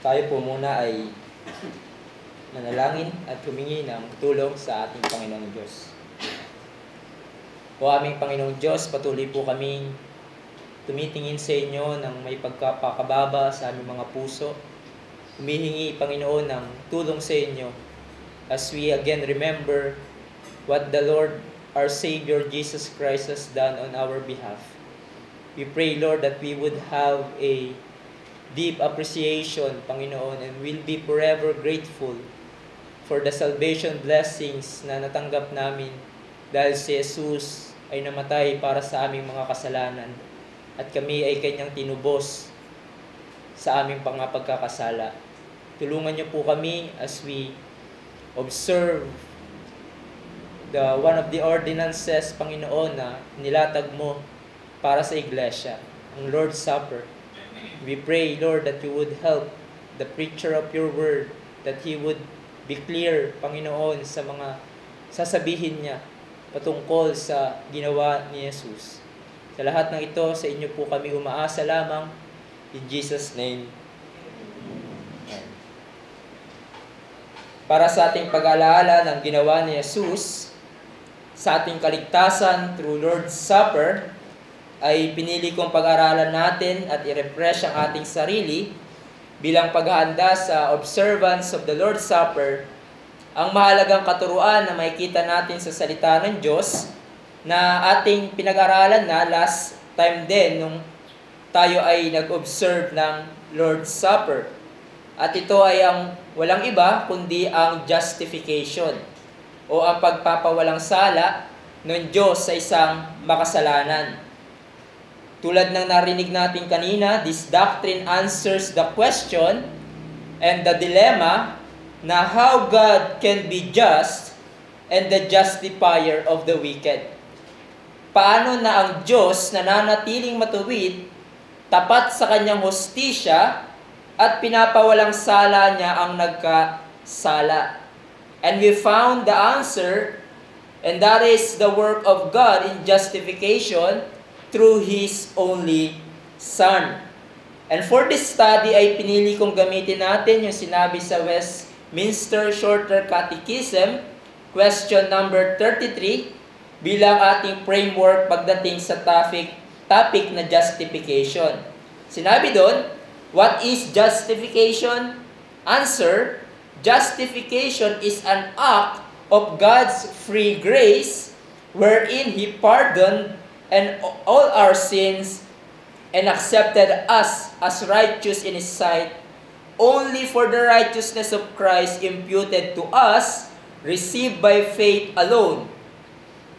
Tayo po muna ay manalangin at humingi ng tulong sa ating Panginoong Diyos. O aming Panginoong Diyos, patuloy po kaming tumitingin sa inyo ng may pagkapakababa sa aming mga puso. Humihingi, Panginoon, ng tulong sa inyo as we again remember what the Lord, our Savior, Jesus Christ has done on our behalf. We pray, Lord, that we would have a deep appreciation, Panginoon, and we'll be forever grateful for the salvation blessings na natanggap namin dahil si Jesus ay namatay para sa aming mga kasalanan at kami ay kanyang tinubos sa aming pagkakasala. Tulungan niyo po kami as we observe one of the ordinances, Panginoon, na nilatag mo para sa iglesia, ang Lord's Supper. We pray, Lord, that you would help the preacher of your word, that he would be clear, Panginoon, sa mga sasabihin niya patungkol sa ginawa ni Jesus. Sa lahat ng ito, sa inyo po kami umaasa lamang. In Jesus' name. Para sa ating pag-alaala ng ginawa ni Jesus sa ating kaligtasan through Lord's Supper, ay pinili kong pag-aralan natin at i-refresh ang ating sarili bilang paghahanda sa observance of the Lord's Supper, ang mahalagang katuruan na makikita natin sa salita ng Diyos na ating pinag-aralan na last time din nung tayo ay nag-observe ng Lord's Supper. At ito ay ang walang iba kundi ang justification o ang pagpapawalang sala ng Diyos sa isang makasalanan. Tulad ng narinig natin kanina, this doctrine answers the question and the dilemma na how God can be just and the justifier of the wicked. Paano na ang Diyos nananatiling matuwid, tapat sa kanyang hustisya, at pinapawalang sala niya ang nagkasala. And we found the answer, and that is the work of God in justification through His only Son. And for this study ay pinili kong gamitin natin yung sinabi sa Westminster Shorter Catechism, question number 33, bilang ating framework pagdating sa topic na justification. Sinabi doon, what is justification? Answer, justification is an act of God's free grace wherein He pardoned and all our sins and accepted us as righteous in His sight only for the righteousness of Christ imputed to us, received by faith alone.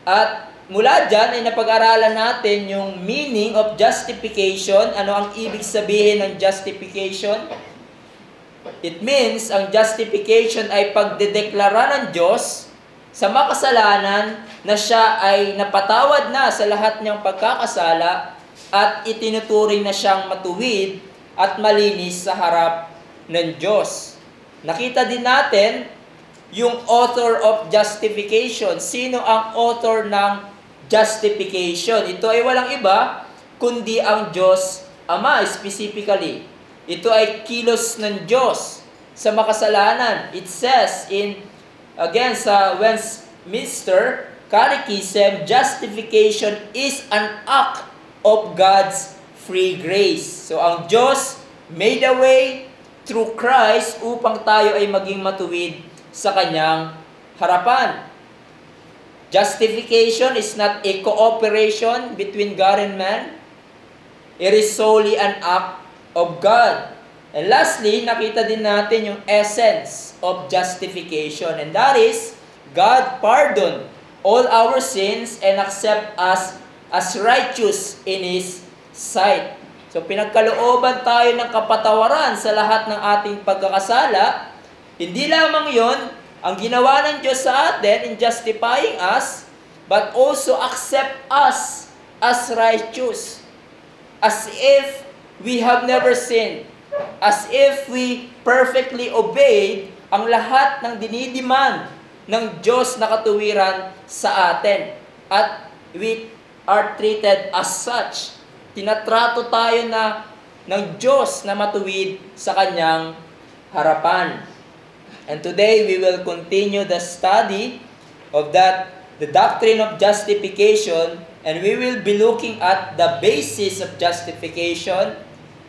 At mula dyan ay napag-aralan natin yung meaning of justification. Ano ang ibig sabihin ng justification? It means, ang justification ay pagdedeklara ng Diyos sa makasalanan na siya ay napatawad na sa lahat niyang pagkakasala at itinuturing na siyang matuwid at malinis sa harap ng Diyos. Nakita din natin yung author of justification. Sino ang author ng justification? Ito ay walang iba kundi ang Diyos Ama specifically. Ito ay kilos ng Diyos sa makasalanan. It says again sa Westminster Catechism, justification is an act of God's free grace. So ang Diyos made a way through Christ upang tayo ay maging matuwid sa kanyang harapan. Justification is not a cooperation between God and man. It is solely an act of God. And lastly, nakita din natin yung essence of justification, and that is God pardoned all our sins and accept us as righteous in His sight. So pinagkalooban tayo ng kapatawaran sa lahat ng ating pagkakasala. Hindi lamang yon ang ginawa ng Diyos sa atin in justifying us, but also accept us as righteous. As if we have never sinned. As if we perfectly obeyed ang lahat ng dinidemand ng Diyos na katuwiran sa atin. At we are treated as such. Tinatrato tayo ng Diyos na matuwid sa kanyang harapan. And today we will continue the study of the doctrine of justification, and we will be looking at the basis of justification,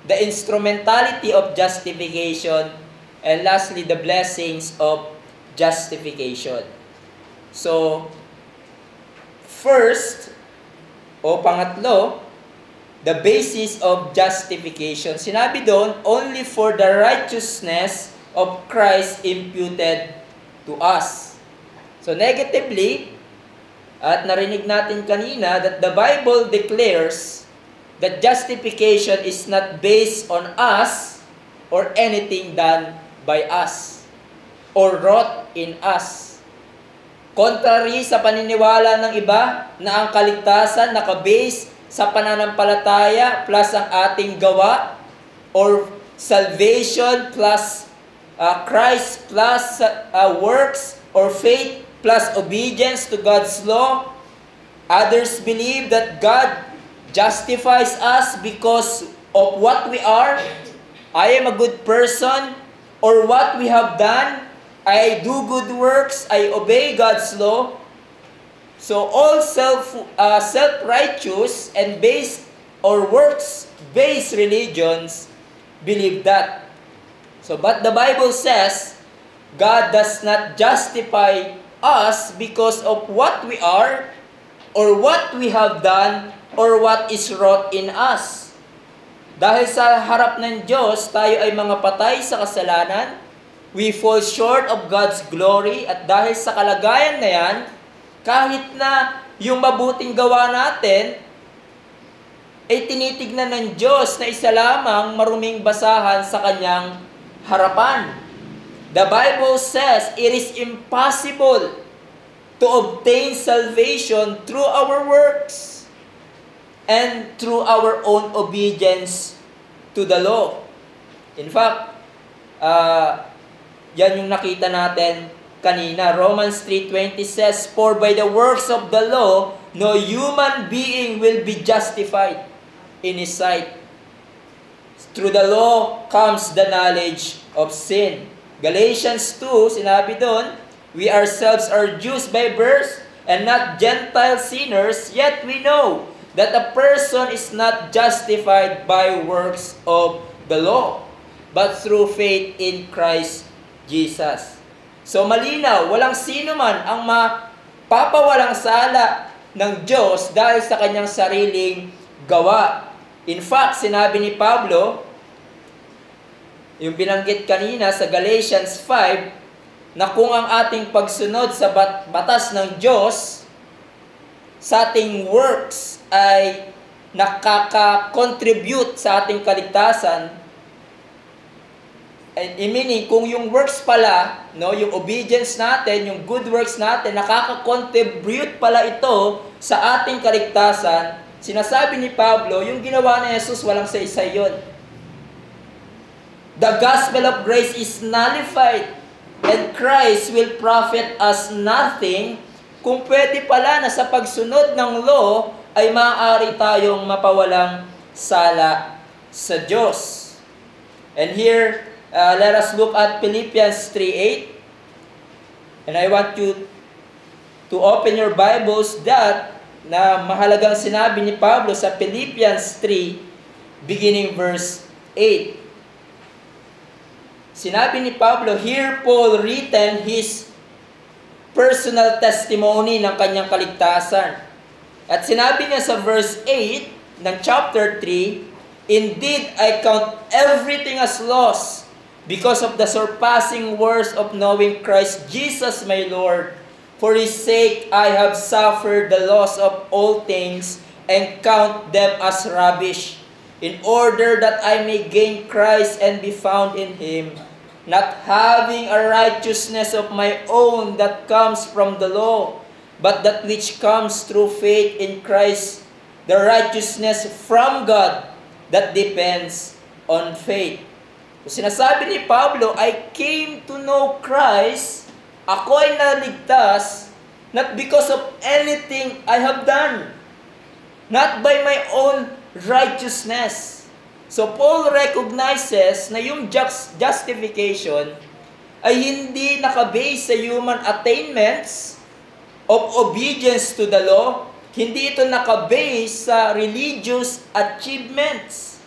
the instrumentality of justification, and lastly, the blessings of justification. So, first, o pangatlo, the basis of justification. Sinabi doon, only for the righteousness of Christ imputed to us. So negatively, at narinig natin kanina that the Bible declares that justification is not based on us or anything done by us or wrought in us. Contrary sa paniniwala ng iba na ang kaligtasan nakabase sa pananampalataya plus ang ating gawa, or salvation plus Christ plus works, or faith plus obedience to God's law. Others believe that God justifies us because of what we are. I am a good person, or what we have done. I do good works. I obey God's law. So all self-righteous and based or works-based religions believe that. So, but the Bible says God does not justify us because of what we are, or what we have done, or what is wrought in us. Dahil sa harap ng Diyos, tayo ay mga patay sa kasalanan. We fall short of God's glory, at dahil sa kalagayan na yan, kahit na yung mabuting gawa natin, ay tinitignan ng Diyos na isa lamang maruming basahan sa kanyang harapan. The Bible says it is impossible to obtain salvation through our works and through our own obedience to the law. In fact, yan yung nakita natin kanina. Romans 3:20 says, "For by the works of the law, no human being will be justified in His sight. Through the law comes the knowledge of sin." Galatians 2, sinabi doon, "We ourselves are Jews by birth and not Gentile sinners, yet we know that a person is not justified by works of the law, but through faith in Christ Jesus." So malinaw, walang sino man ang mapapawalang sala ng Diyos dahil sa kanyang sariling gawa. In fact, sinabi ni Pablo, yung binanggit kanina sa Galatians 5, na kung ang ating pagsunod sa batas ng Diyos sa ating works ay nakaka-contribute sa ating kaligtasan, meaning kung yung works pala, no, yung obedience natin, yung good works natin, nakaka-contribute pala ito sa ating kaligtasan, sinasabi ni Pablo, yung ginawa ni Jesus walang saysay yun. The gospel of grace is nullified, and Christ will profit us nothing kung pwede pala na sa pagsunod ng law ay maaari tayong mapawalang sala sa Diyos. And here, let us look at Philippians 3:8. And I want you to open your Bibles that na mahalagang sinabi ni Pablo sa Philippians 3, beginning verse 8. Sinabi ni Pablo, here Paul written his personal testimony ng kanyang kaligtasan. At sinabi niya sa verse 8 ng chapter 3, "Indeed, I count everything as loss because of the surpassing worth of knowing Christ Jesus my Lord. For His sake I have suffered the loss of all things and count them as rubbish, in order that I may gain Christ and be found in Him, not having a righteousness of my own that comes from the law, but that which comes through faith in Christ, the righteousness from God that depends on faith." So, sinasabi ni Pablo, I came to know Christ, ako ay naligtas, not because of anything I have done, not by my own righteousness, So Paul recognizes na yung justification ay hindi nakabase sa human attainments of obedience to the law. Hindi ito nakabase sa religious achievements.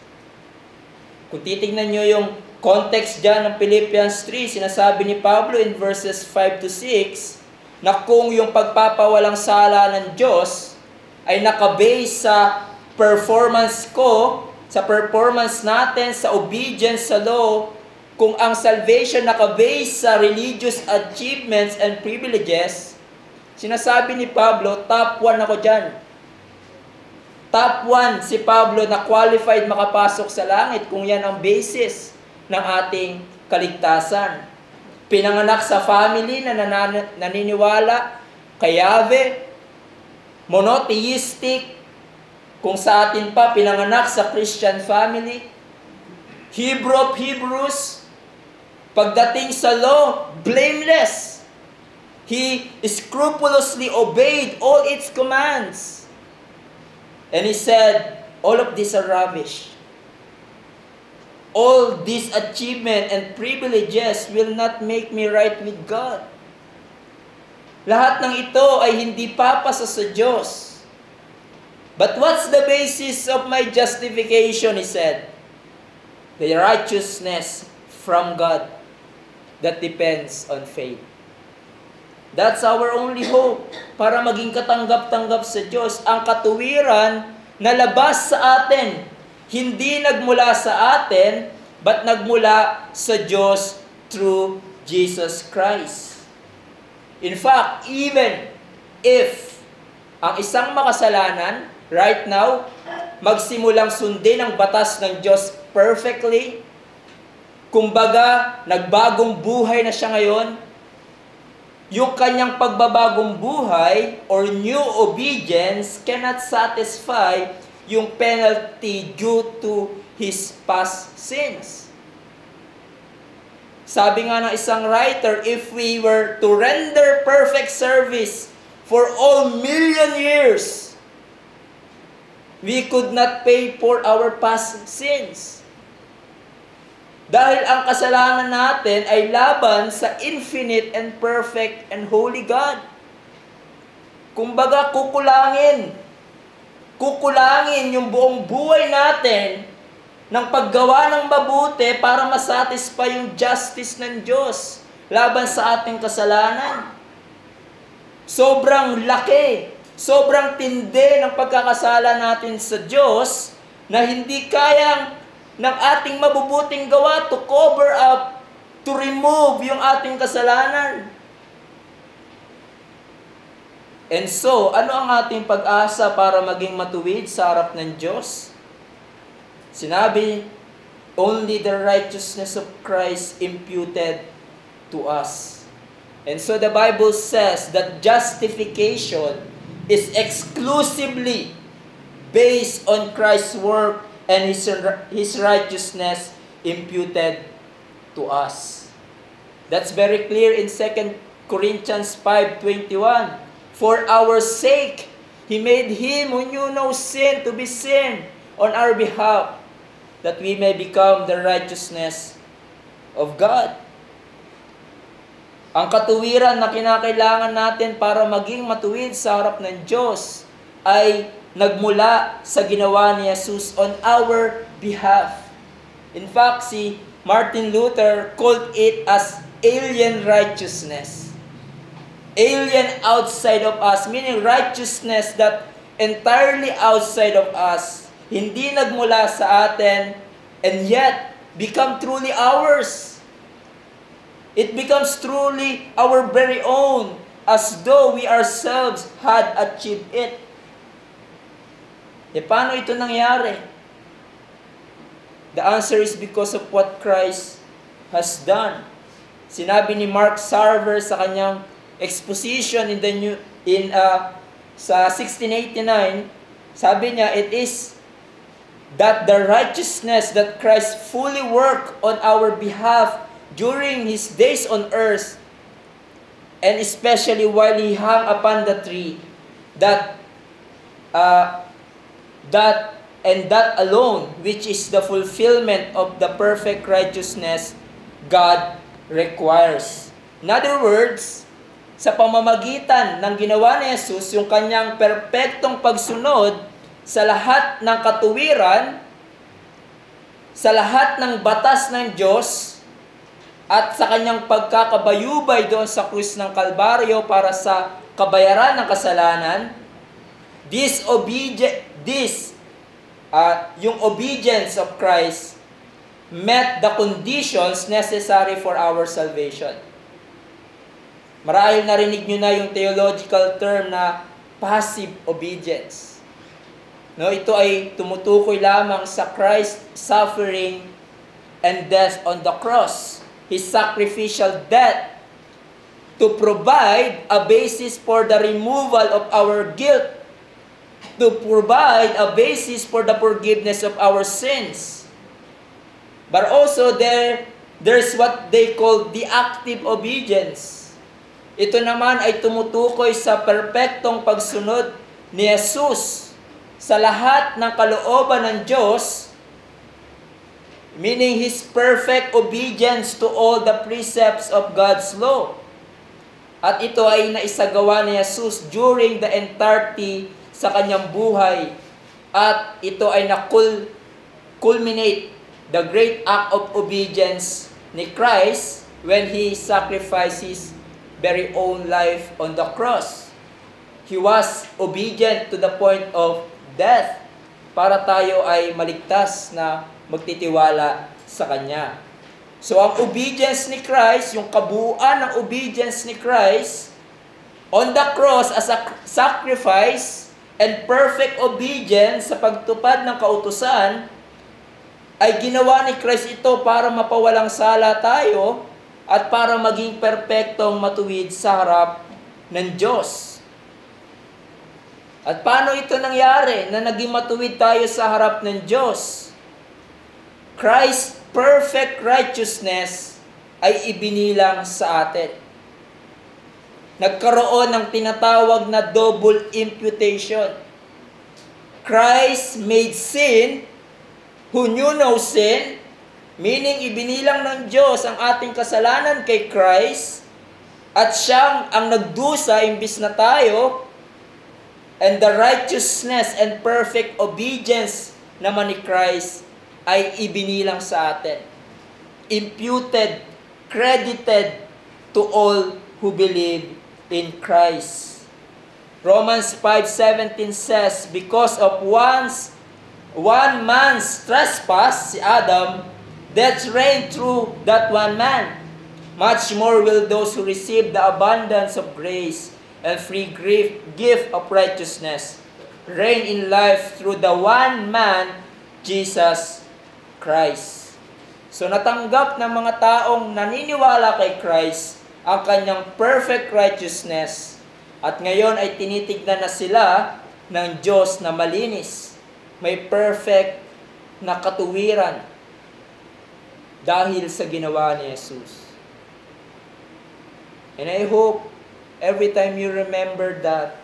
Kung titingnan nyo yung context dyan ng Philippians 3, sinasabi ni Pablo in verses 5 to 6, na kung yung pagpapawalang sala ng Diyos ay nakabase sa performance ko, sa performance natin, sa obedience sa law, kung ang salvation nakabase sa religious achievements and privileges, sinasabi ni Pablo, top 1 ako dyan. Top 1 si Pablo na qualified makapasok sa langit kung yan ang basis ng ating kaligtasan. Pinanganak sa family na naniniwala kay Yahweh, monotheistic, kung sa atin pa pinanganak sa Christian family, Hebrew of Hebrews, pagdating sa law, blameless. He scrupulously obeyed all its commands. And he said, all of these are rubbish. All this achievement and privileges will not make me right with God. Lahat ng ito ay hindi papasa sa Diyos. But what's the basis of my justification, he said? The righteousness from God that depends on faith. That's our only hope para maging katanggap-tanggap sa Diyos. Ang katuwiran na labas sa atin, hindi nagmula sa atin, but nagmula sa Diyos through Jesus Christ. In fact, even if ang isang makasalanan, right now, magsimulang sundin ang batas ng Diyos perfectly, kumbaga, nagbagong buhay na siya ngayon, yung kanyang pagbabagong buhay or new obedience cannot satisfy yung penalty due to his past sins. Sabi nga ng isang writer, if we were to render perfect service for all million years, we could not pay for our past sins. Dahil ang kasalanan natin ay laban sa infinite and perfect and holy God. Kumbaga, kukulangin yung buong buhay natin ng paggawa ng mabuti para masatisfy yung justice ng Diyos laban sa ating kasalanan. Sobrang laki, sobrang tindi ng pagkakasala natin sa Diyos na hindi kayang ng ating mabubuting gawa to cover up, to remove yung ating kasalanan. And so, ano ang ating pag-asa para maging matuwid sa harap ng Diyos? Sinabi, only the righteousness of Christ imputed to us. And so the Bible says that justification is exclusively based on Christ's work and His righteousness imputed to us. That's very clear in 2 Corinthians 5:21. For our sake, He made Him who knew no sin to be sin on our behalf, that we may become the righteousness of God. Ang katuwiran na kinakailangan natin para maging matuwid sa harap ng Diyos ay nagmula sa ginawa ni Jesus on our behalf. In fact, si Martin Luther called it as alien righteousness. Alien outside of us, meaning righteousness that entirely outside of us. Hindi nagmula sa atin and yet become truly ours. It becomes truly our very own as though we ourselves had achieved it. Paano ito nangyari? The answer is because of what Christ has done. Sinabi ni Mark Sarver sa kanyang exposition sa 1689, sabi niya, it is that the righteousness that Christ fully worked on our behalf during His days on earth, and especially while He hung upon the tree, that and that alone, which is the fulfillment of the perfect righteousness God requires. In other words, sa pamamagitan ng ginawa ni Jesus, yung kanyang perpektong pagsunod sa lahat ng katuwiran, sa lahat ng batas ng Diyos, at sa kanyang pagkakabayubay doon sa krus ng Kalbaryo para sa kabayaran ng kasalanan, yung obedience of Christ met the conditions necessary for our salvation. Marahil narinig nyo na yung theological term na passive obedience. No, ito ay tumutukoy lamang sa Christ's suffering and death on the cross. His sacrificial death to provide a basis for the removal of our guilt, to provide a basis for the forgiveness of our sins. But also there's what they call the active obedience. Ito naman ay tumutukoy sa perpektong pagsunod ni Jesus sa lahat ng kalooban ng Diyos, meaning His perfect obedience to all the precepts of God's law. At ito ay naisagawa ni Jesus during the entirety sa kanyang buhay. At ito ay culminate the great act of obedience ni Christ when He sacrificed His very own life on the cross. He was obedient to the point of death para tayo ay maligtas na magtitiwala sa Kanya. So ang obedience ni Christ, yung kabuuan ng obedience ni Christ on the cross as a sacrifice and perfect obedience sa pagtupad ng kautusan, ay ginawa ni Christ ito para mapawalang sala tayo at para maging perpektong matuwid sa harap ng Diyos. At paano ito nangyari na naging matuwid tayo sa harap ng Diyos? Christ's perfect righteousness ay ibinilang sa atin. Nagkaroon ng tinatawag na double imputation. Christ made sin, who knew no sin, meaning ibinilang ng Diyos ang ating kasalanan kay Christ, at siyang ang nagdusa imbis na tayo, and the righteousness and perfect obedience naman ni Christ ay ibinilang sa atin. Imputed, credited to all who believe in Christ. Romans 5:17 says, because of one man's trespass, si Adam, death reigned through that one man. Much more will those who receive the abundance of grace and free gift of righteousness reign in life through the one man, Jesus Christ. So natanggap ng mga taong naniniwala kay Christ ang kanyang perfect righteousness, at ngayon ay tinitignan na sila ng Diyos na malinis, may perfect na katuwiran dahil sa ginawa ni Jesus. And I hope every time you remember that,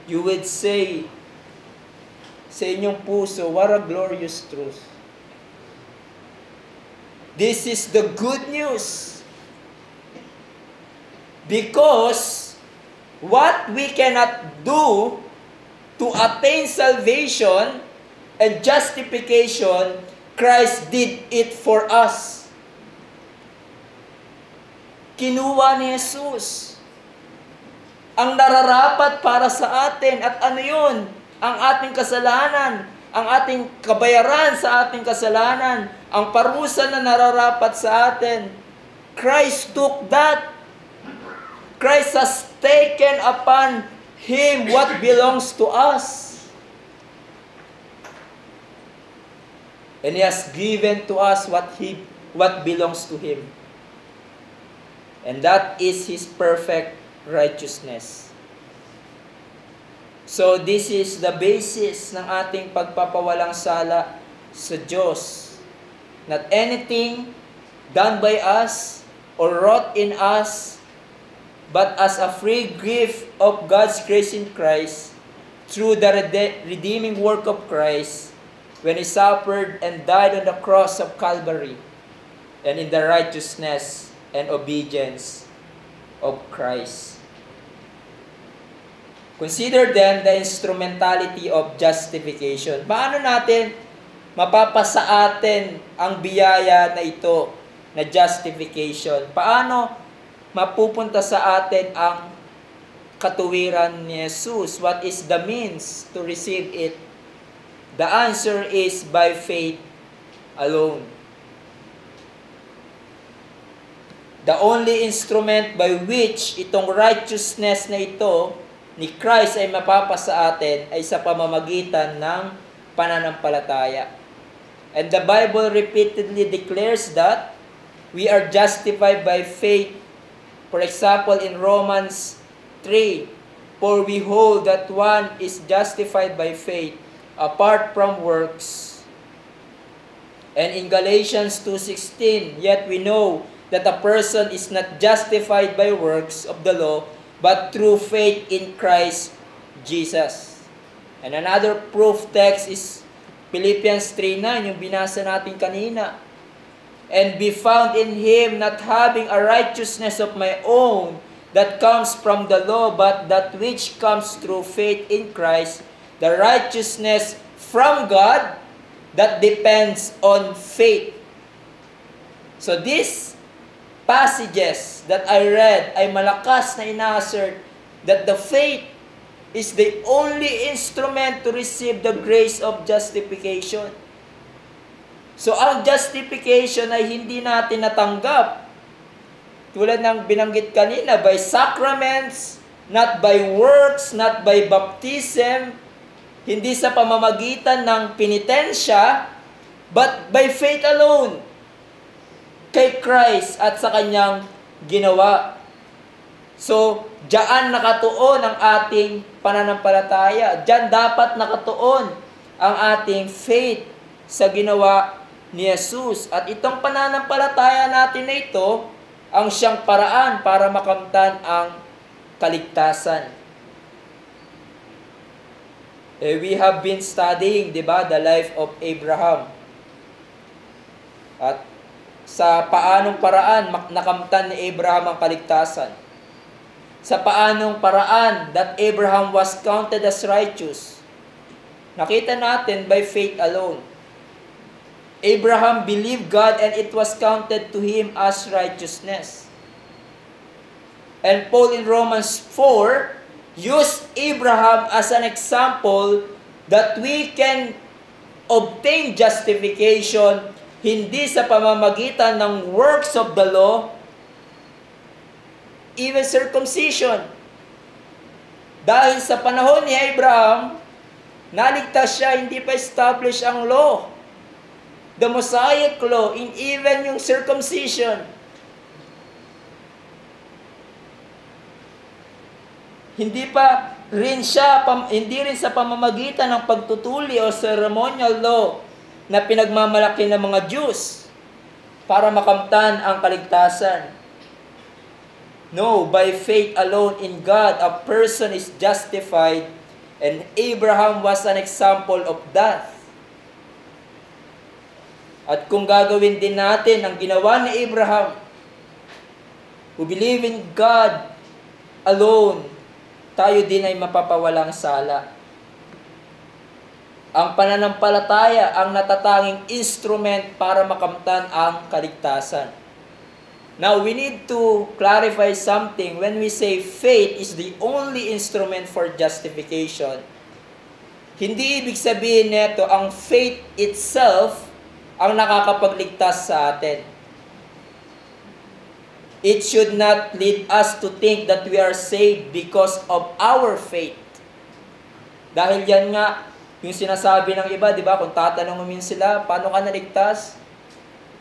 you would say sa inyong puso, what a glorious truth. This is the good news. Because what we cannot do to attain salvation and justification, Christ did it for us. Kinuha ni Jesus ang nararapat para sa atin. At ano yun? Ang ating kasalanan, ang ating kabayaran sa ating kasalanan, ang parusa na nararapat sa atin. Christ took that. Christ has taken upon Him what belongs to us. And He has given to us what belongs to Him. And that is His perfect righteousness. So this is the basis ng ating pagpapawalang sala sa Diyos. Not anything done by us or wrought in us, but as a free gift of God's grace in Christ, through the redeeming work of Christ when He suffered and died on the cross of Calvary, and in the righteousness and obedience of Christ. Consider then the instrumentality of justification. Paano natin mapapasa atin ang biyaya na ito, na justification? Paano mapupunta sa atin ang katuwiran ni Jesus? What is the means to receive it? The answer is by faith alone. The only instrument by which itong righteousness na ito ni Christ ay mapapasa atin ay sa pamamagitan ng pananampalataya. And the Bible repeatedly declares that we are justified by faith. For example, in Romans 3, for we hold that one is justified by faith apart from works. And in Galatians 2:16, yet we know that a person is not justified by works of the law, but through faith in Christ Jesus. And another proof text is Philippians 3:9, yung binasa natin kanina. And be found in Him, not having a righteousness of my own that comes from the law, but that which comes through faith in Christ, the righteousness from God that depends on faith. So these passages that I read ay malakas na ina-assert that the faith is the only instrument to receive the grace of justification. So ang justification ay hindi natin natanggap, tulad ng binanggit kanina, by sacraments, not by works, not by baptism, hindi sa pamamagitan ng penitensya, but by faith alone, kay Christ at sa Kanyang ginawa. So, diyan nakatuon ang ating pananampalataya. Diyan dapat nakatuon ang ating faith sa ginawa ni Jesus. At itong pananampalataya natin na ito, ang siyang paraan para makamtan ang kaligtasan. We have been studying, di ba, the life of Abraham. At sa paanong paraan nakamtan ni Abraham ang kaligtasan. Sa paanong paraan that Abraham was counted as righteous. Nakita natin by faith alone. Abraham believed God and it was counted to him as righteousness. And Paul in Romans 4 used Abraham as an example that we can obtain justification hindi sa pamamagitan ng works of the law, even circumcision. Dahil sa panahon ni Abraham, naligtas siya, hindi pa establish ang law. The Mosaic law, in even yung circumcision. Hindi rin sa pamamagitan ng pagtutuli o ceremonial law na pinagmamalaki ng mga Jews para makamtan ang kaligtasan. No, by faith alone in God, a person is justified, and Abraham was an example of that. At kung gagawin din natin ang ginawa ni Abraham, who believe in God alone, tayo din ay mapapawalang sala. Ang pananampalataya ang natatanging instrument para makamtan ang kaligtasan. Now, we need to clarify something. When we say faith is the only instrument for justification, hindi ibig sabihin nito ang faith itself ang nakakapagligtas sa atin. It should not lead us to think that we are saved because of our faith. Dahil yan nga, yung sinasabi ng iba, di ba, kung tatanungin sila, paano ka naligtas?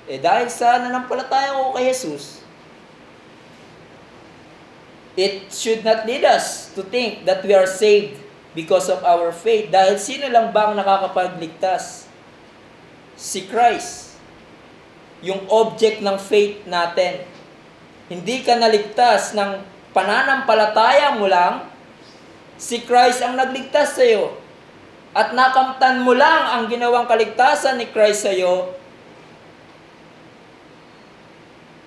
Dahil sa nanampalataya ko kay Jesus. It should not lead us to think that we are saved because of our faith. Dahil sino lang ba ang nakakapagligtas? Si Christ. Yung object ng faith natin. Hindi ka naligtas ng pananampalataya mo lang Si Christ ang nagligtas sa iyo. At nakamtan mo lang ang ginawang kaligtasan ni Christ sa iyo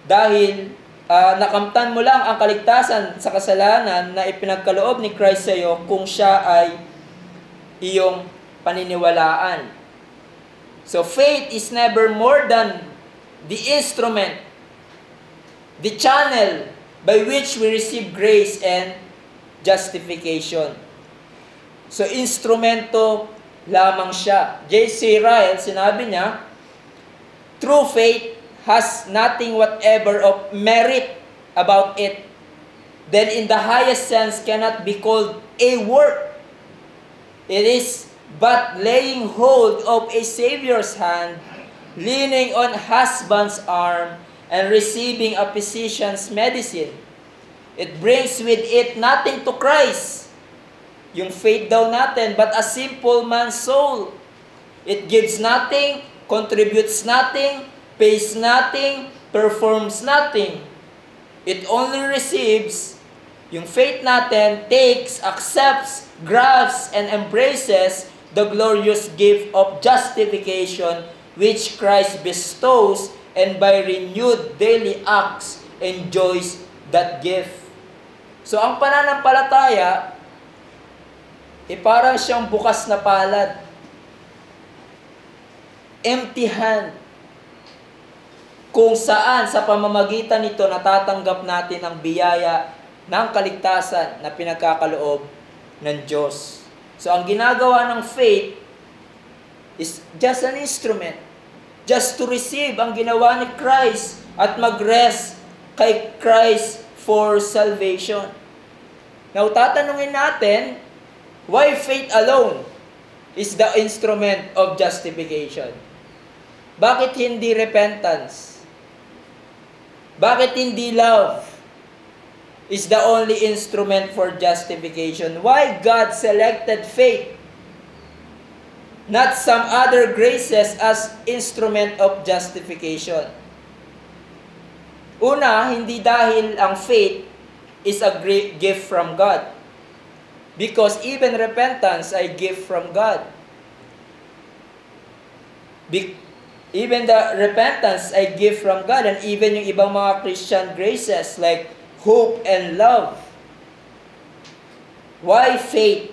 dahil nakamtan mo lang ang kaligtasan sa kasalanan na ipinagkaloob ni Christ sa iyo kung siya ay iyong paniniwalaan. So faith is never more than the instrument, the channel by which we receive grace and justification. So instrumento lamang siya. J.C. Ryle, sinabi niya, true faith has nothing whatever of merit about it, then in the highest sense cannot be called a work. It is but laying hold of a Savior's hand, leaning on husband's arm, and receiving a physician's medicine. It brings with it nothing to Christ, yung faith daw natin, but a simple man's soul. It gives nothing, contributes nothing, pays nothing, performs nothing. It only receives, yung faith natin, takes, accepts, grasps, and embraces the glorious gift of justification which Christ bestows, and by renewed daily acts, enjoys that gift. So, ang pananampalataya, parang siyang bukas na palad. Empty hand. Kung saan sa pamamagitan nito natatanggap natin ang biyaya ng kaligtasan na pinagkakaloob ng Diyos. So ang ginagawa ng faith is just an instrument. Just to receive ang ginawa ni Christ at mag-rest kay Christ for salvation. Now tatanungin natin, why faith alone is the instrument of justification? Bakit hindi repentance? Bakit hindi love is the only instrument for justification? Why God selected faith, not some other graces as instrument of justification? Una, hindi dahil ang faith is a great gift from God. Because even repentance ay gift from God. Even the repentance ay gift from God, and even yung ibang mga Christian graces like hope and love. Why faith?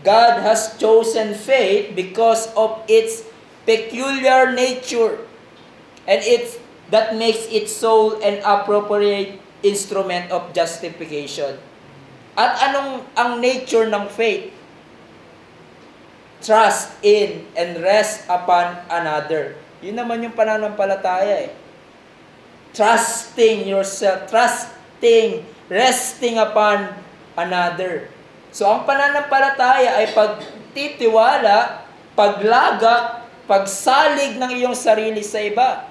God has chosen faith because of its peculiar nature, and that makes it so an appropriate instrument of justification. At anong ang nature ng faith? Trust in and rest upon another. Yun naman yung pananampalataya eh. Trusting yourself, resting upon another. So ang pananampalataya ay pagtitiwala, paglagak, pagsalig ng iyong sarili sa iba.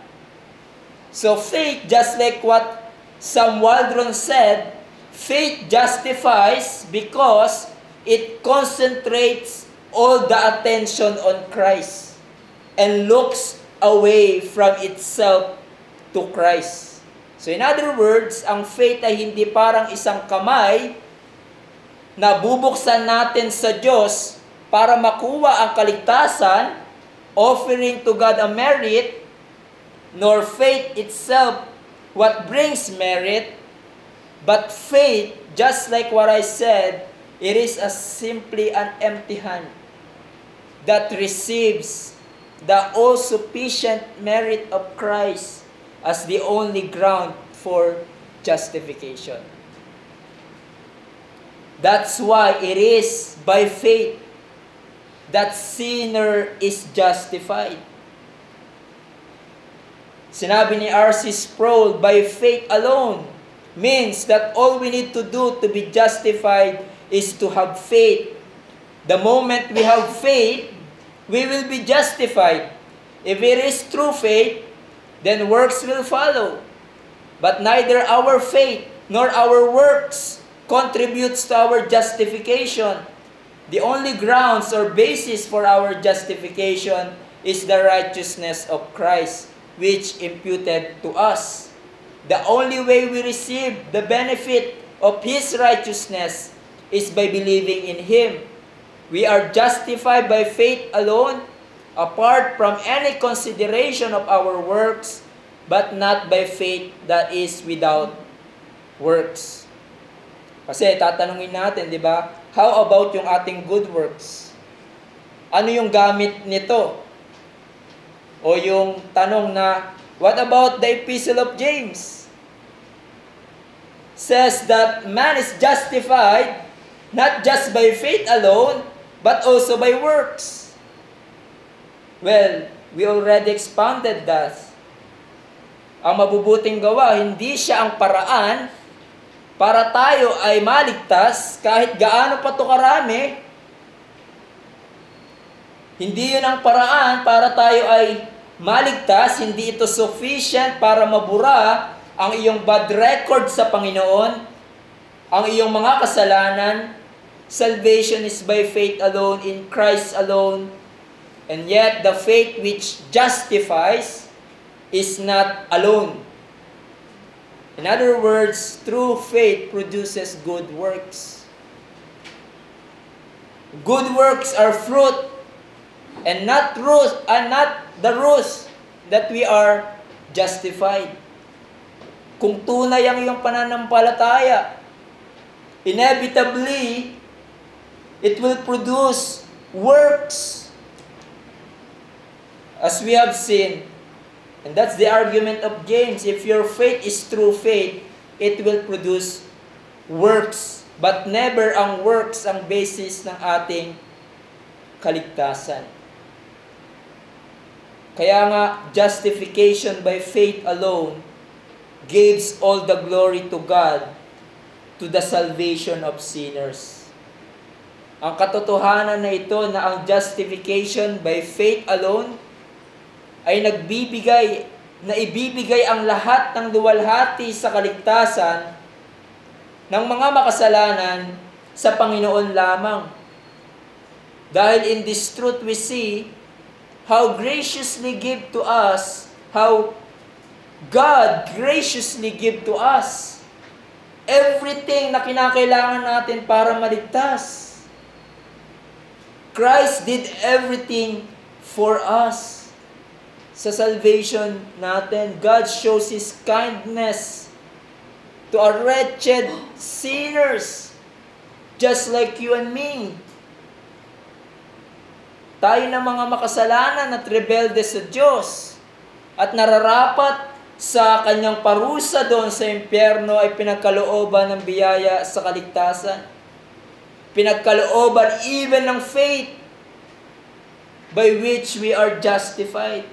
So faith, just like what Sam Waldron said, faith justifies because it concentrates all the attention on Christ and looks away from itself to Christ. So in other words, ang faith ay hindi parang isang kamay na bubuksan natin sa Diyos para makuha ang kaligtasan, offering to God a merit, nor faith itself what brings merit, but faith, just like what I said, it is simply an empty hand that receives the all-sufficient merit of Christ as the only ground for justification. That's why it is by faith that sinner is justified. Sinabi ni R.C. Sproul, by faith alone means that all we need to do to be justified is to have faith. The moment we have faith, we will be justified. If it is true faith, then works will follow. But neither our faith nor our works contributes to our justification. The only grounds or basis for our justification is the righteousness of Christ, which imputed to us. The only way we receive the benefit of His righteousness is by believing in Him. We are justified by faith alone, apart from any consideration of our works, but not by faith that is without works. Kasi tatanungin natin, di ba? How about yung ating good works? Ano yung gamit nito? O yung tanong na, what about the Epistle of James? Says that man is justified not just by faith alone, but also by works. Well, we already expounded that. Ang mabubuting gawa, hindi siya ang paraan para tayo ay maligtas kahit gaano pa ito karami. Hindi yun ang paraan para tayo ay maligtas. Hindi ito sufficient para mabura ang iyong bad record sa Panginoon, ang iyong mga kasalanan. Salvation is by faith alone, in Christ alone. And yet, the faith which justifies is not alone. In other words, true faith produces good works. Good works are fruit, and not the roots that we are justified. Kung tunay ang iyong pananampalataya, inevitably, it will produce works. As we have seen, and that's the argument of James. If your faith is true faith, it will produce works. But never ang works ang basis ng ating kaligtasan. Kaya nga, justification by faith alone gives all the glory to God, to the salvation of sinners. Ang katotohanan na ito na ang justification by faith alone ay ibibigay ang lahat ng luwalhati sa kaligtasan ng mga makasalanan sa Panginoon lamang. Dahil in this truth we see how graciously give to us, how God graciously give to us everything na kinakailangan natin para maligtas. Christ did everything for us. Sa salvation natin, God shows His kindness to our wretched sinners, just like you and me. Tayo na mga makasalanan at rebelde sa Diyos at nararapat sa Kanyang parusa doon sa impyerno ay pinagkalooban ng biyaya sa kaligtasan. Pinagkalooban even ng faith by which we are justified.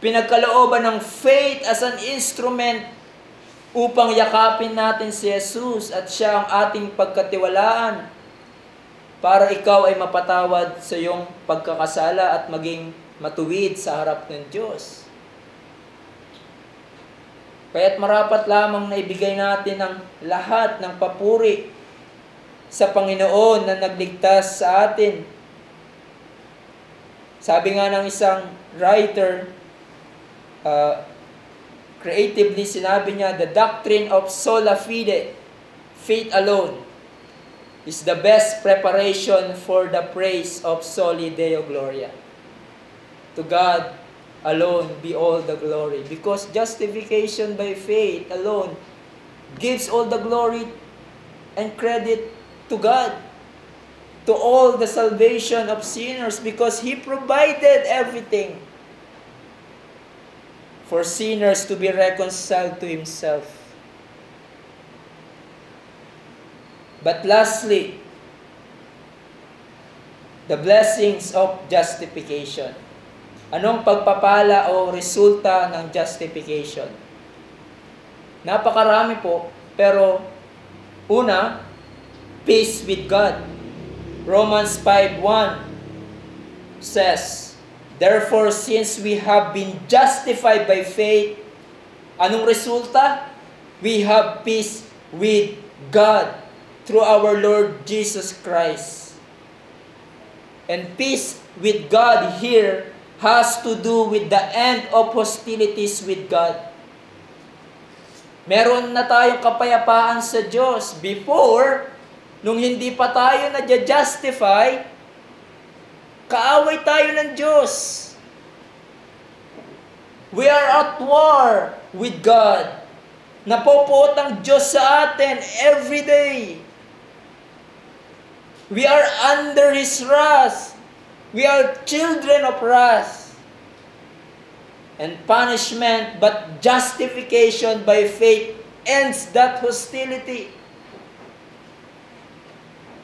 Pinagkalooban ng faith as an instrument upang yakapin natin si Jesus at siya ang ating pagkatiwalaan para ikaw ay mapatawad sa iyong pagkakasala at maging matuwid sa harap ng Diyos. Kaya't marapat lamang na ibigay natin ang lahat ng papuri sa Panginoon na nagligtas sa atin. Sabi nga ng isang writer, creatively sinabi niya, the doctrine of sola fide, faith alone, is the best preparation for the praise of soli Deo Gloria. To God alone be all the glory. Because justification by faith alone gives all the glory and credit to God, to all the salvation of sinners, because He provided everything for sinners to be reconciled to Himself. But lastly, the blessings of justification. Anong pagpapala o resulta ng justification? Napakarami po, pero una, peace with God. Romans 5:1 says, therefore, since we have been justified by faith, anong resulta? We have peace with God through our Lord Jesus Christ. And peace with God here has to do with the end of hostilities with God. Meron na tayong kapayapaan sa Diyos before Nung hindi pa tayo na-justify, kaaway tayo ng Diyos. We are at war with God. Napopoot ang Diyos sa atin every day. We are under His wrath. We are children of wrath and punishment, but justification by faith ends that hostility.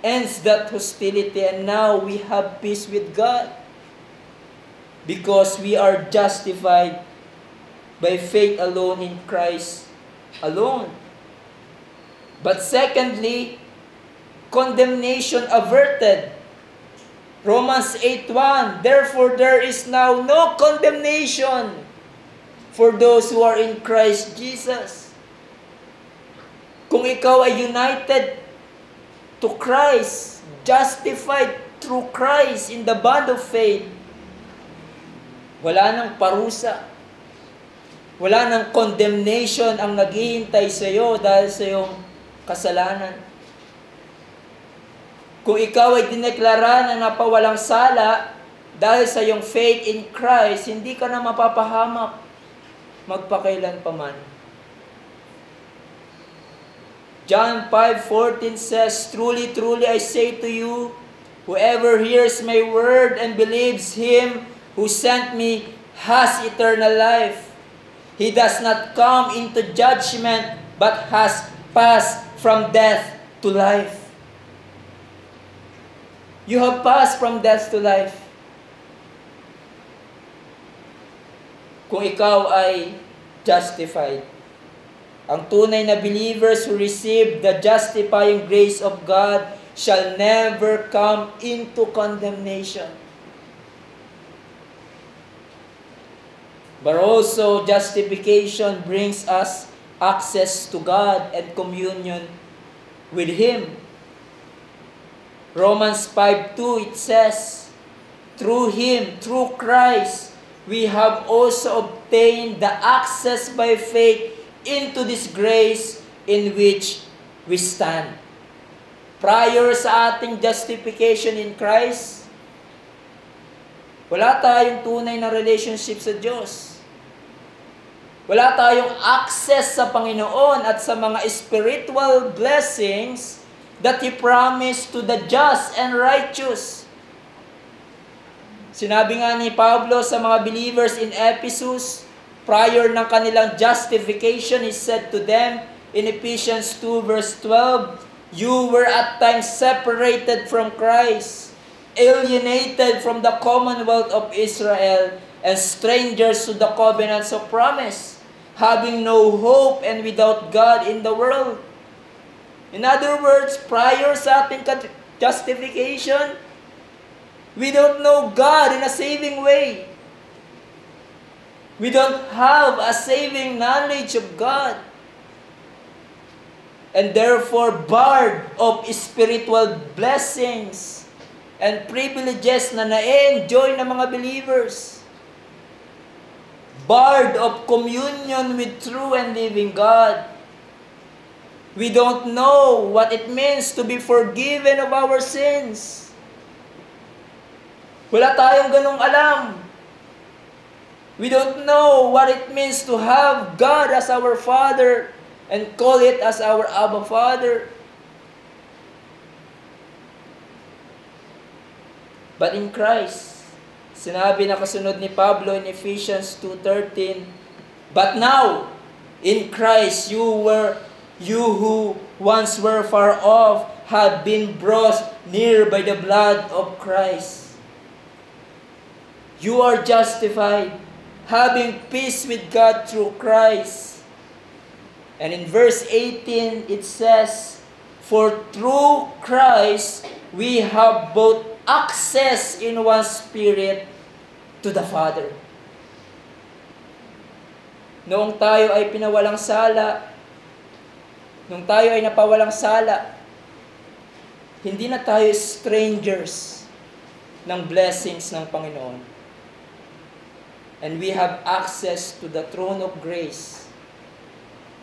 Ends that hostility, and now we have peace with God because we are justified by faith alone in Christ alone. But secondly, condemnation averted. Romans 8:1, therefore there is now no condemnation for those who are in Christ Jesus. Kung ikaw ay united to Christ, justified through Christ in the bond of faith, wala nang parusa. Wala nang condemnation ang naghihintay sa iyo dahil sa iyong kasalanan. Kung ikaw ay dineklara na napawalang sala dahil sa iyong faith in Christ, hindi ka na mapapahamak magpakailan pa man. John 5:14 says, truly, truly, I say to you, whoever hears my word and believes Him who sent me has eternal life. He does not come into judgment, but has passed from death to life. You have passed from death to life. Kung ikaw ay justified. Ang tunay na believers who receive the justifying grace of God shall never come into condemnation. But also, justification brings us access to God and communion with Him. Romans 5:2, it says, through Him, through Christ, we have also obtained the access by faith into this grace in which we stand. Prior sa ating justification in Christ, wala tayong tunay na relationship sa Diyos. Wala tayong access sa Panginoon at sa mga spiritual blessings that He promised to the just and righteous. Sinabi nga ni Pablo sa mga believers in Ephesus, prior ng kanilang justification, he said to them in Ephesians 2 verse 12, you were at times separated from Christ, alienated from the commonwealth of Israel, and strangers to the covenants of promise, having no hope and without God in the world. In other words, prior sa ating justification, we don't know God in a saving way. We don't have a saving knowledge of God. And therefore, barred of spiritual blessings and privileges na na-enjoy ng mga believers. Barred of communion with true and living God. We don't know what it means to be forgiven of our sins. Wala tayong ganong alam. We don't know what it means to have God as our Father and call it as our Abba Father. But in Christ, sinabi na kasunod ni Pablo in Ephesians 2:13, but now, in Christ, you who once were far off have been brought near by the blood of Christ. You are justified, having peace with God through Christ. And in verse 18, it says, for through Christ, we have both access in one Spirit to the Father. Noong tayo ay pinawalang sala, nung tayo ay napawalang sala, hindi na tayo strangers ng blessings ng Panginoon. And we have access to the throne of grace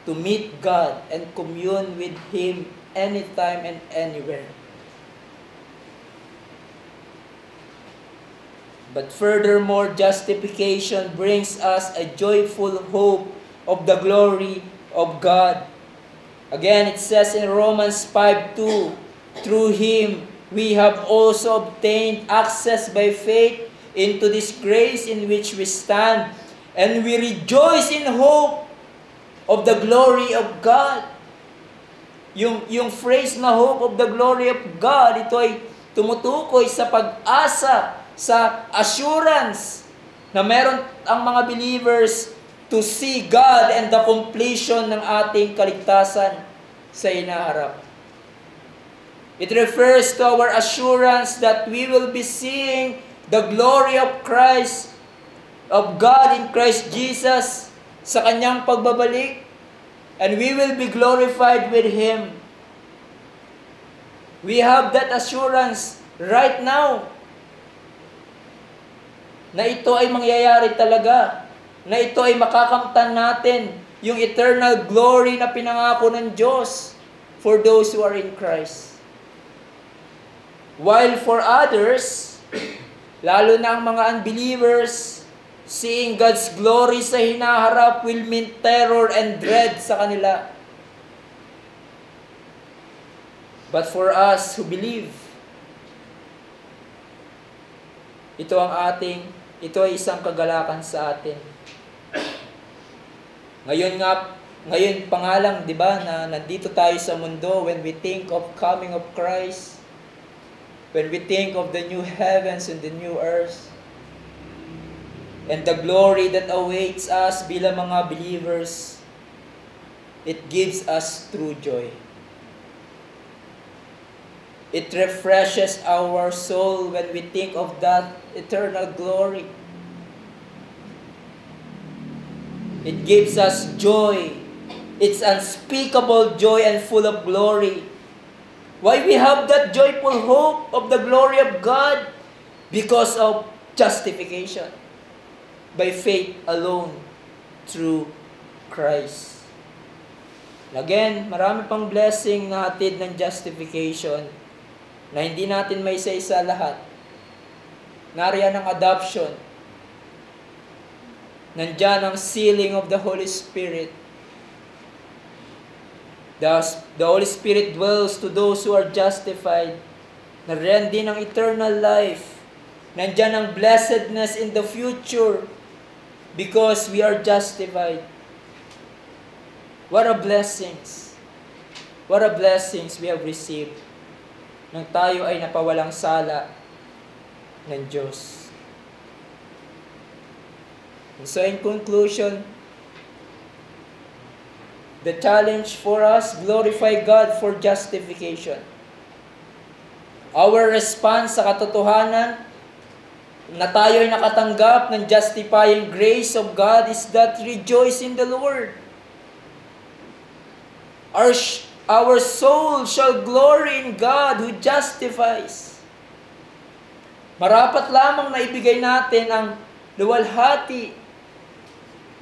to meet God and commune with Him anytime and anywhere. But furthermore, justification brings us a joyful hope of the glory of God. Again, it says in Romans 5:2, through Him we have also obtained access by faith into this grace in which we stand, and we rejoice in hope of the glory of God. Yung phrase na hope of the glory of God, ito ay tumutukoy sa pag-asa, sa assurance na meron ang mga believers to see God and the completion ng ating kaligtasan sa hinaharap. It refers to our assurance that we will be seeing the glory of Christ, of God in Christ Jesus sa Kanyang pagbabalik, and we will be glorified with Him. We have that assurance right now na ito ay mangyayari talaga, na ito ay makakamtan natin yung eternal glory na pinangako ng Diyos for those who are in Christ. While for others, lalo na ang mga unbelievers, seeing God's glory sa hinaharap will mean terror and dread sa kanila. But for us who believe, ito ay isang kagalakan sa atin. Ngayon pa nga lang, di ba, na nandito tayo sa mundo, when we think of coming of Christ, when we think of the new heavens and the new earth, and the glory that awaits us bilang mga believers, it gives us true joy. It refreshes our soul when we think of that eternal glory. It gives us joy. It's unspeakable joy and full of glory. Why we have that joyful hope of the glory of God? Because of justification. By faith alone, through Christ. Again, marami pang blessing na hatid ng justification na hindi natin may isa-isa lahat. Nariyan ang adoption. Nandyan ang sealing of the Holy Spirit. The Holy Spirit dwells to those who are justified. Nariyan din ang eternal life. Nandyan ang blessedness in the future because we are justified. What a blessings. What a blessings we have received nang tayo ay napawalang sala ng Diyos. And so in conclusion, the challenge for us, glorify God for justification. Our response sa katotohanan na tayo ay nakatanggap ng justifying grace of God is that rejoice in the Lord. Our soul shall glory in God who justifies. Marapat lamang na ibigay natin ang luwalhati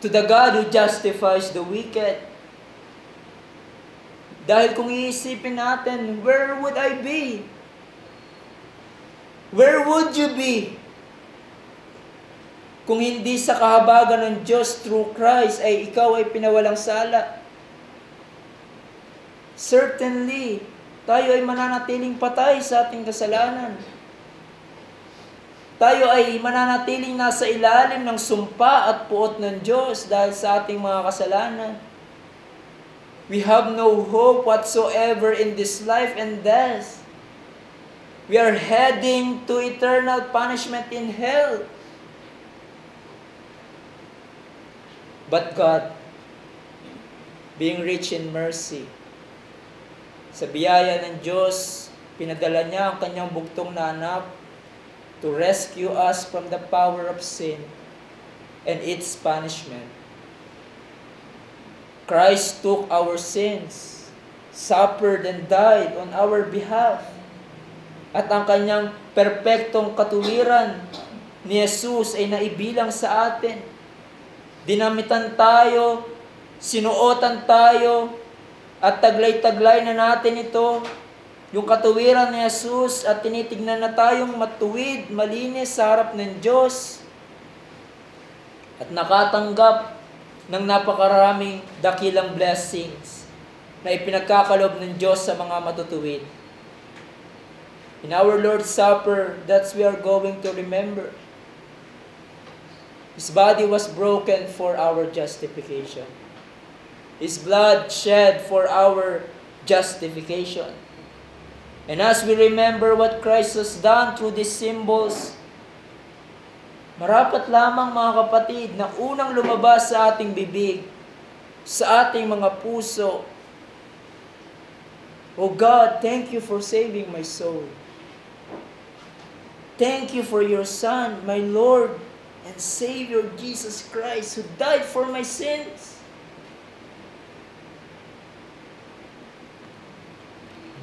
to the God who justifies the wicked. Dahil kung iisipin natin, where would I be? Where would you be? Kung hindi sa kahabagan ng Diyos through Christ ay ikaw ay pinawalang sala. Certainly, tayo ay mananatiling patay sa ating kasalanan. Tayo ay mananatiling nasa ilalim ng sumpa at puot ng Diyos dahil sa ating mga kasalanan. We have no hope whatsoever in this life and death. We are heading to eternal punishment in hell. But God, being rich in mercy, sa biyaya ng Diyos, pinadala niya ang kanyang bugtong na anak to rescue us from the power of sin and its punishment. Christ took our sins, suffered and died on our behalf. At ang kanyang perpektong katuwiran ni Jesus ay naibilang sa atin. Dinamitan tayo, sinuotan tayo, At taglay-taglay na natin ito, yung katuwiran ni Jesus, at tinitignan na tayong matuwid, malinis sa harap ng Diyos, at nakatanggap ng napakaraming dakilang blessings na ipinagkakalob ng Diyos sa mga matutuwid. In our Lord's Supper, that's we are going to remember. His body was broken for our justification. His blood shed for our justification. And as we remember what Christ has done through these symbols, marapat lamang mga kapatid na unang lumabas sa ating bibig, sa ating mga puso, "Oh God, thank you for saving my soul. Thank you for your Son, my Lord and Savior Jesus Christ, who died for my sins."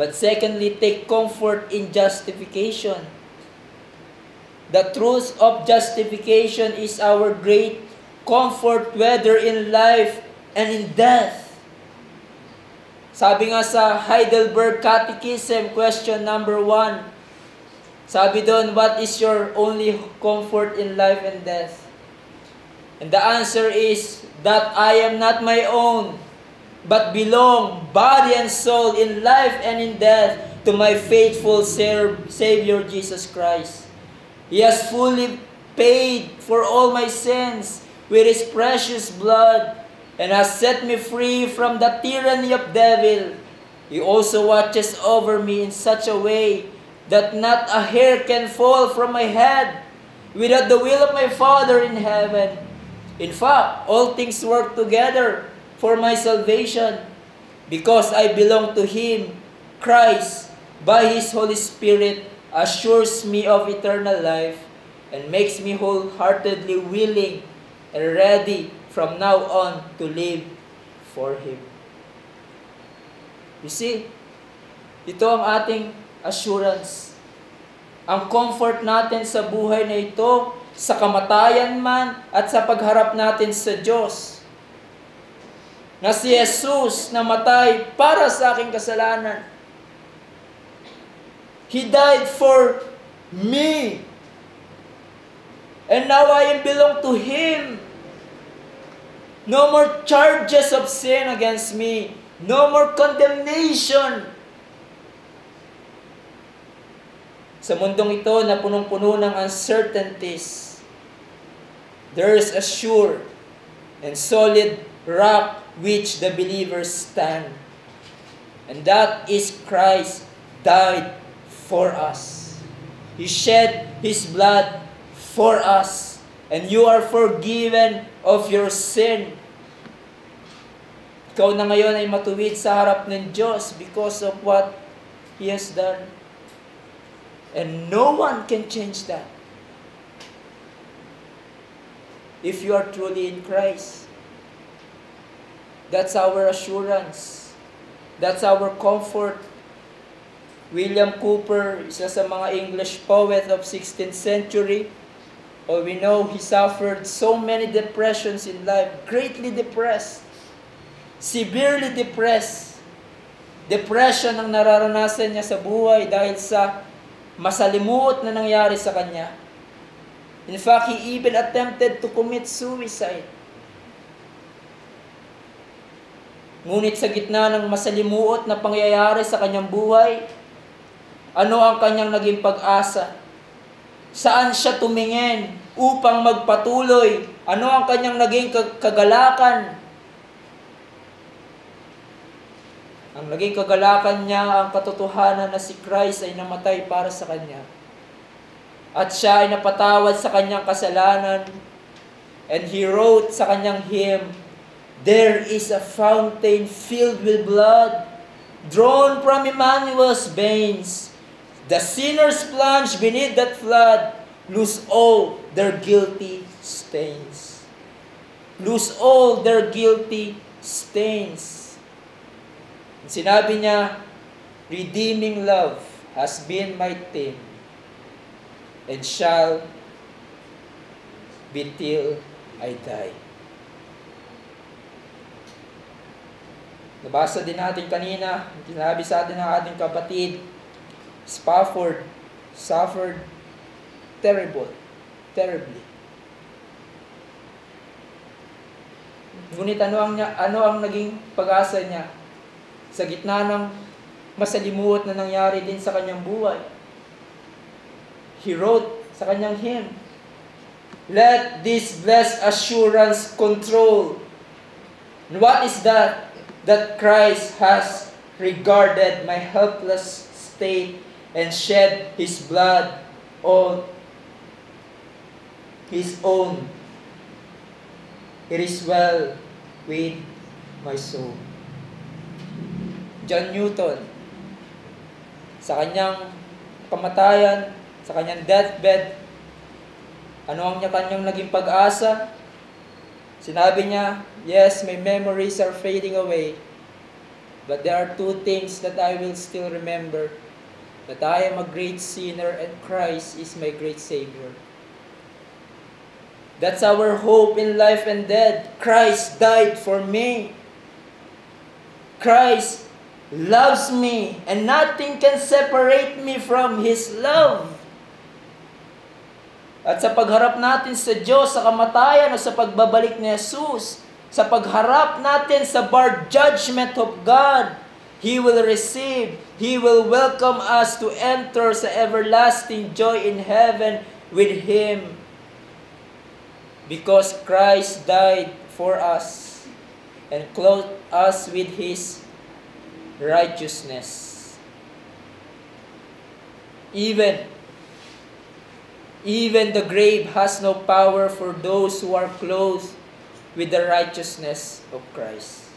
But secondly, take comfort in justification. The truth of justification is our great comfort whether in life and in death. Sabi nga sa Heidelberg Catechism, question number 1, sabi doon, what is your only comfort in life and death? And the answer is that I am not my own, but belong, body and soul, in life and in death, to my faithful Savior Jesus Christ. He has fully paid for all my sins with His precious blood, and has set me free from the tyranny of devil. He also watches over me in such a way that not a hair can fall from my head without the will of my Father in heaven. In fact, all things work together for my salvation, because I belong to Him. Christ, by His Holy Spirit, assures me of eternal life and makes me wholeheartedly willing and ready from now on to live for Him. You see, ito ang ating assurance. Ang comfort natin sa buhay na ito, sa kamatayan man at sa pagharap natin sa Diyos, na si Jesus namatay para sa aking kasalanan. He died for me. And now I belong to Him. No more charges of sin against me. No more condemnation. Sa mundong ito na punong-puno ng uncertainties, there is a sure and solid rock which the believers stand. And that is Christ died for us. He shed His blood for us. And you are forgiven of your sin. Ikaw na ngayon ay matuwid sa harap ng Diyos because of what He has done. And no one can change that. If you are truly in Christ. That's our assurance. That's our comfort. William Cowper, isa sa mga English poet of 16th century, we know he suffered so many depressions in life, greatly depressed, severely depressed. Depression ang nararanasan niya sa buhay dahil sa masalimuot na nangyari sa kanya. In fact, he even attempted to commit suicide. Ngunit sa gitna ng masalimuot na pangyayari sa kanyang buhay, ano ang kanyang naging pag-asa? Saan siya tumingin upang magpatuloy? Ano ang kanyang naging kagalakan? Ang naging kagalakan niya ang katotohanan na si Christ ay namatay para sa kanya. At siya ay napatawad sa kanyang kasalanan. And he wrote sa kanyang hymn, "There is a fountain filled with blood, drawn from Emmanuel's veins. The sinners plunge beneath that flood, lose all their guilty stains." Lose all their guilty stains. Sinabi niya, "Redeeming love has been my theme, and shall be till I die." Nabasa din natin kanina, sinabi sa atin ng ating kapatid, Spafford suffered terribly. Ngunit ano ang naging pag-asa niya sa gitna ng masalimuot na nangyari din sa kanyang buhay? He wrote sa kanyang hymn, "Let this blessed assurance control." And what is that? That Christ has regarded my helpless state and shed His blood on His own. It is well with my soul. John Newton, sa kanyang kamatayan, sa kanyang deathbed, ano ang kanyang naging pag-asa? Sinabi niya, "Yes, my memories are fading away, but there are two things that I will still remember, that I am a great sinner and Christ is my great Savior." That's our hope in life and death. Christ died for me. Christ loves me, and nothing can separate me from His love. At sa pagharap natin sa Diyos, sa kamatayan o sa pagbabalik ni Jesus, sa pagharap natin sa bar judgment of God, He will welcome us to enter sa everlasting joy in heaven with Him. Because Christ died for us and clothed us with His righteousness. Even the grave has no power for those who are clothed with the righteousness of Christ.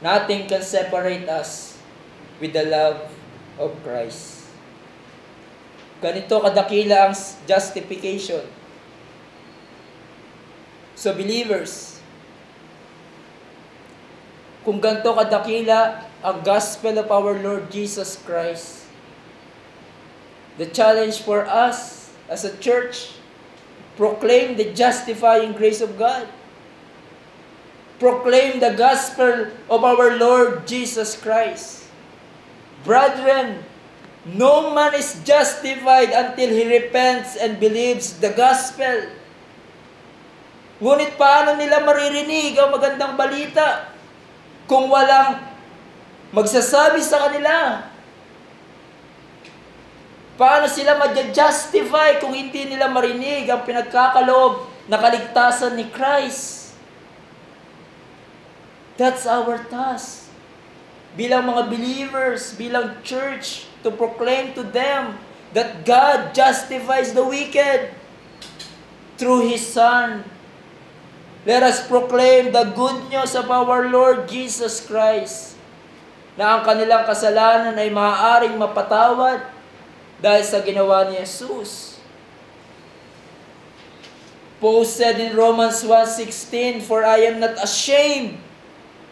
Nothing can separate us with the love of Christ. Ganito kadakila ang justification. So believers, kung ganito kadakila ang gospel of our Lord Jesus Christ, the challenge for us as a church, proclaim the justifying grace of God. Proclaim the gospel of our Lord Jesus Christ. Brethren, no man is justified until he repents and believes the gospel. Ngunit paano nila maririnig ang magandang balita kung walang magsasabi sa kanila? Paano sila ma-justify kung hindi nila marinig ang pinagkakaloob na kaligtasan ni Christ? That's our task. Bilang mga believers, bilang church, to proclaim to them that God justifies the wicked through His Son. Let us proclaim the good news of our Lord Jesus Christ, na ang kanilang kasalanan ay maaaring mapatawad dahil sa ginawa ni Jesus. Paul said in Romans 1:16, "For I am not ashamed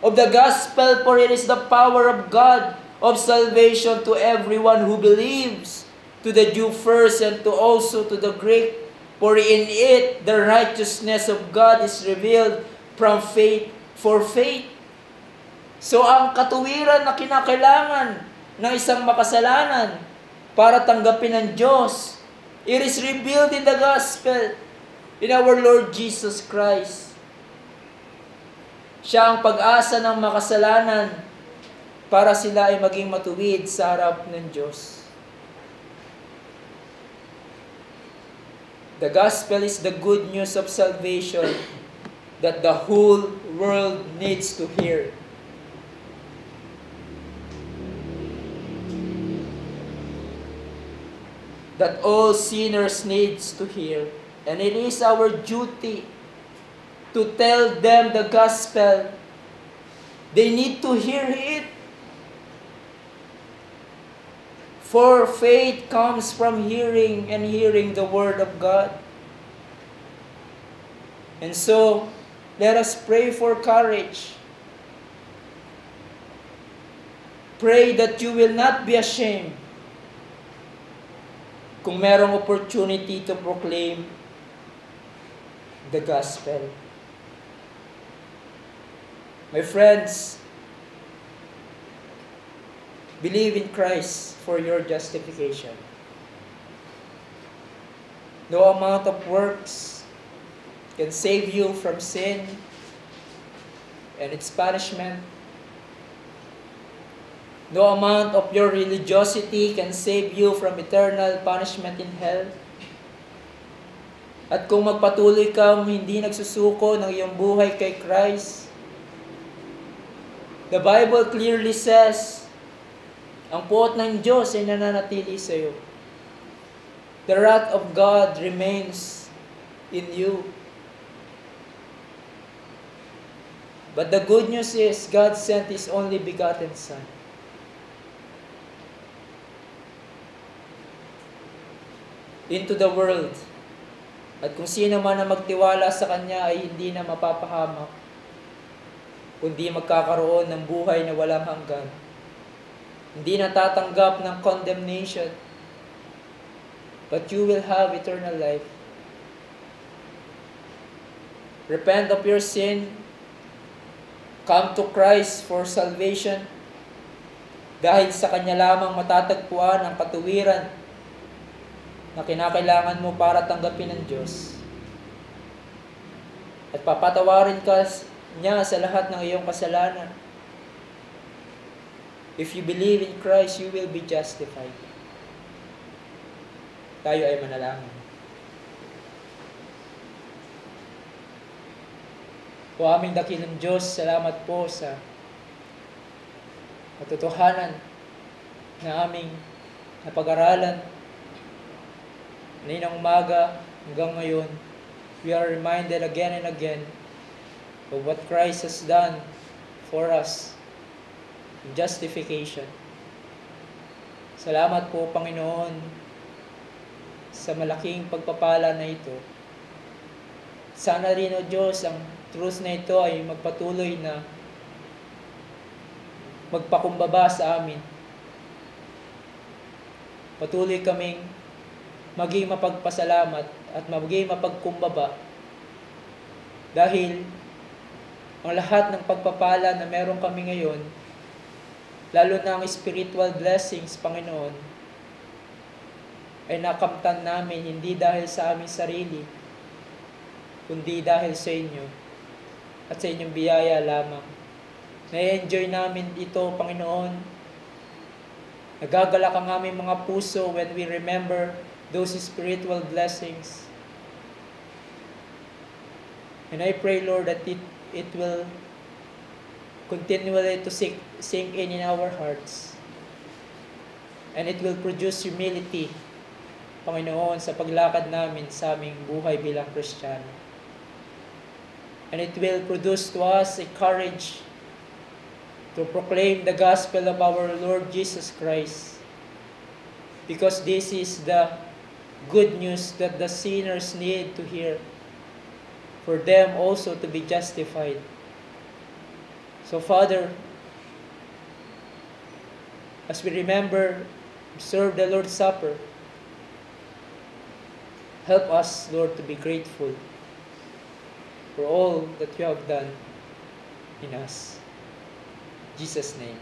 of the gospel, for it is the power of God of salvation to everyone who believes, to the Jew first and to also to the Greek. For in it the righteousness of God is revealed from faith for faith." So ang katuwiran na kinakailangan ng isang makasalanan para tanggapin ng Diyos, it is revealed in the gospel, in our Lord Jesus Christ. Siya ang pag-asa ng makasalanan para sila ay maging matuwid sa harap ng Diyos. The gospel is the good news of salvation that the whole world needs to hear. That all sinners needs to hear. And it is our duty to tell them the gospel. They need to hear it. For faith comes from hearing, and hearing the word of God. And so, let us pray for courage. Pray that you will not be ashamed kung merong opportunity to proclaim the gospel. My friends, Believe in Christ for your justification. No amount of works can save you from sin and its punishment. No amount of your religiosity can save you from eternal punishment in hell. At kung magpatuloy kang hindi nagsusuko ng iyong buhay kay Christ, the Bible clearly says, ang puot ng Diyos ay nananatili sa iyo. The wrath of God remains in you. But the good news is, God sent His only begotten Son. Into the world. At kung sino man na magtiwala sa Kanya ay hindi na mapapahamak, kundi magkakaroon ng buhay na walang hanggan. Hindi na tatanggap ng condemnation, but you will have eternal life. Repent of your sin. Come to Christ for salvation. Dahil sa Kanya lamang matatagpuan ang katuwiran na kinakailangan mo para tanggapin ng Diyos. At papatawarin ka niya sa lahat ng iyong kasalanan. If you believe in Christ, you will be justified. Tayo ay manalangin. O aming dakilang Diyos, salamat po sa katotohanan na aming napag-aralan. Kaninang umaga hanggang ngayon, we are reminded again and again of what Christ has done for us in justification. Salamat po, Panginoon, sa malaking pagpapala na ito. Sana rin, O Diyos, ang truth na ito ay magpatuloy na magpakumbaba sa amin. Patuloy kaming maging mapagpasalamat at maging mapagkumbaba dahil ang lahat ng pagpapala na meron kami ngayon, lalo na ang spiritual blessings, Panginoon, ay nakamtan namin hindi dahil sa aming sarili, kundi dahil sa inyo at sa inyong biyaya lamang. Na-enjoy namin ito, Panginoon. Nagagalak ang aming mga puso when we remember those spiritual blessings. And I pray, Lord, that it will continually to sink in our hearts. And it will produce humility, Panginoon, sa paglakad namin sa aming buhay bilang Kristiyano. And it will produce to us a courage to proclaim the gospel of our Lord Jesus Christ. Because this is the good news that the sinners need to hear for them also to be justified. So, Father, as we remember, observe the Lord's Supper, help us, Lord, to be grateful for all that you have done in us. In Jesus' name.